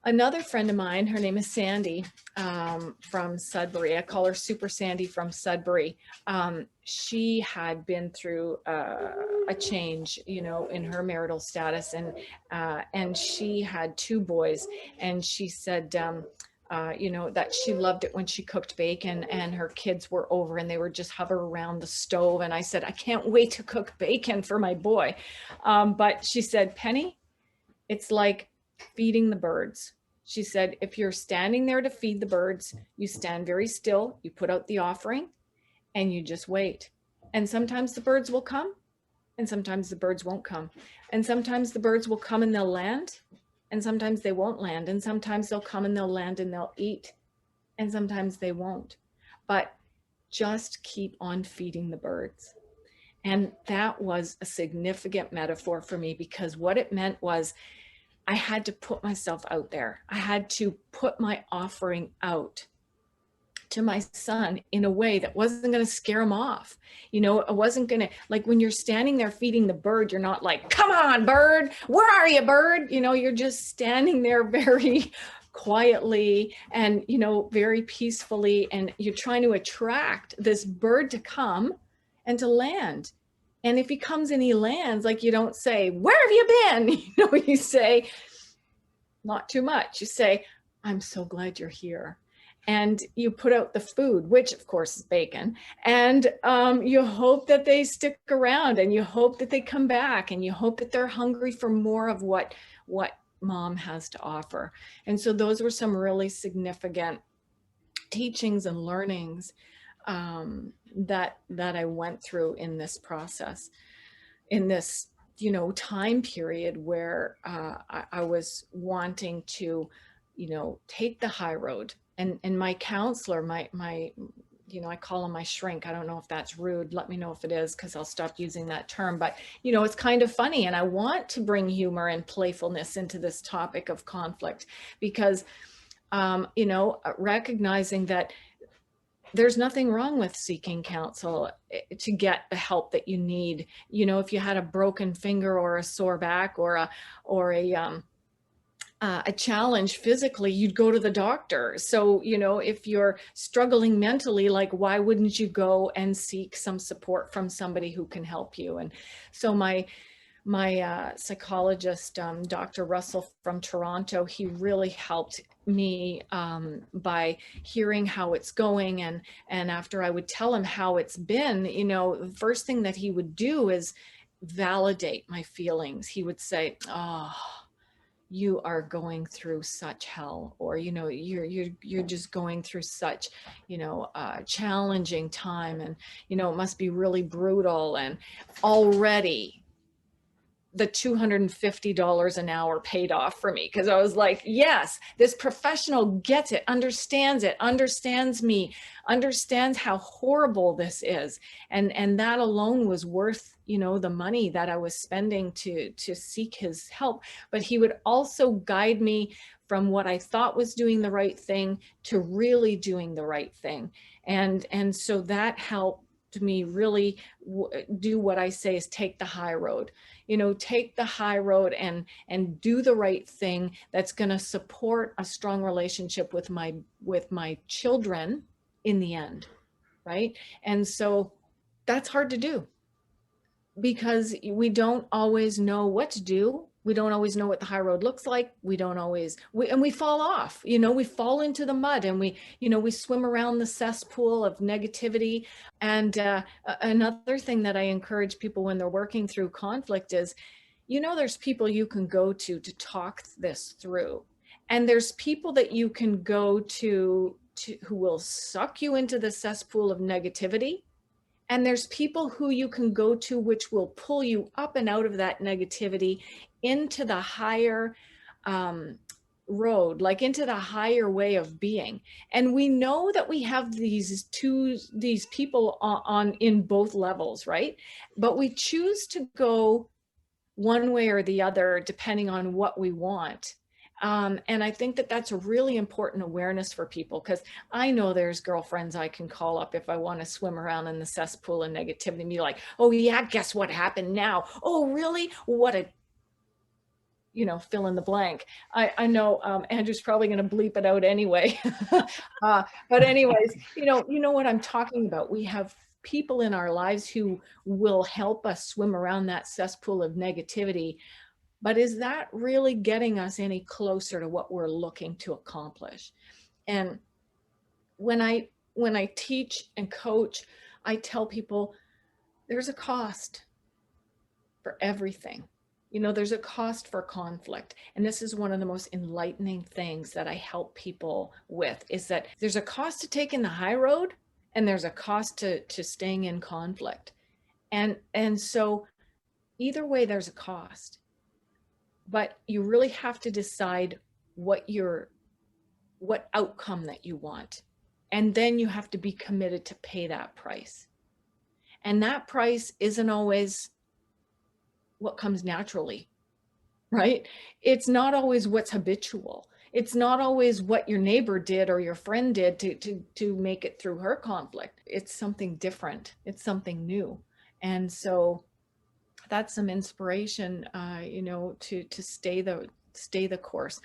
Another friend of mine, her name is Sandy, from Sudbury. I call her Super Sandy from Sudbury. She had been through a change, you know, in her marital status, and she had 2 boys, and she said, you know, that she loved it when she cooked bacon and her kids were over and they would just hover around the stove. And I said, I can't wait to cook bacon for my boy. But she said, Penny, it's like feeding the birds. She said, if you're standing there to feed the birds, you stand very still, you put out the offering, and you just wait. And sometimes the birds will come, and sometimes the birds won't come. And sometimes the birds will come and they'll land, and sometimes they won't land. And sometimes they'll come and they'll land and they'll eat, and sometimes they won't. But just keep on feeding the birds. And that was a significant metaphor for me, because what it meant was I had to put myself out there. I had to put my offering out to my son in a way that wasn't going to scare him off. You know, I wasn't going to, like when you're standing there feeding the bird, you're not like, come on, bird, where are you, bird? You know, you're just standing there very quietly and, you know, very peacefully. And you're trying to attract this bird to come and to land. And if he comes and he lands, like, you don't say, where have you been? You know, you say, not too much. You say, I'm so glad you're here. And you put out the food, which of course is bacon. And you hope that they stick around, and you hope that they come back, and you hope that they're hungry for more of what mom has to offer. And so those were some really significant teachings and learnings that I went through in this process, in this, you know, time period where I was wanting to, you know, take the high road. And my counselor, my, you know, I call him my shrink. I don't know if that's rude. Let me know if it is, because I'll stop using that term. But, you know, it's kind of funny. And I want to bring humor and playfulness into this topic of conflict, because, you know, recognizing that there's nothing wrong with seeking counsel to get the help that you need. You know, if you had a broken finger or a sore back or a challenge physically, you'd go to the doctor. So, you know, if you're struggling mentally, like, why wouldn't you go and seek some support from somebody who can help you? And so my psychologist, Dr. Russell from Toronto, he really helped me by hearing how it's going. And after I would tell him how it's been, you know, the first thing that he would do is validate my feelings. He would say, oh, you are going through such hell, or, you know, you're just going through such, you know, challenging time, and, you know, it must be really brutal. And already the $250 an hour paid off for me, because I was like, yes, this professional gets it, understands me, understands how horrible this is. And that alone was worth, you know, the money that I was spending to seek his help. But he would also guide me from what I thought was doing the right thing to really doing the right thing. And so that helped me really do what I say is take the high road. You know, take the high road and do the right thing that's going to support a strong relationship with my children in the end, right? And so that's hard to do, because we don't always know what to do. We don't always know what the high road looks like. We don't always, and we fall off, you know, we fall into the mud, and we, you know, we swim around the cesspool of negativity. And another thing that I encourage people when they're working through conflict is, you know, there's people you can go to talk this through. And there's people that you can go to who will suck you into the cesspool of negativity. And there's people who you can go to which will pull you up and out of that negativity into the higher road, like into the higher way of being. And we know that we have these people on in both levels, right? But we choose to go one way or the other depending on what we want. And I think that that's a really important awareness for people, because I know there's girlfriends I can call up if I want to swim around in the cesspool of negativity and be like, oh yeah, guess what happened now? Oh really? What a, fill in the blank. I know Andrew's probably going to bleep it out anyway. But anyways, you know what I'm talking about. We have people in our lives who will help us swim around that cesspool of negativity. But is that really getting us any closer to what we're looking to accomplish? And when I teach and coach, I tell people there's a cost for everything. There's a cost for conflict. And this is one of the most enlightening things that I help people with, is that there's a cost to taking the high road and there's a cost to staying in conflict. And so either way, there's a cost. But you really have to decide what outcome that you want. And then you have to be committed to pay that price. And that price isn't always what comes naturally, right? It's not always what's habitual. It's not always what your neighbor did or your friend did to make it through her conflict. It's something different. It's something new. And so that's some inspiration, to stay the course.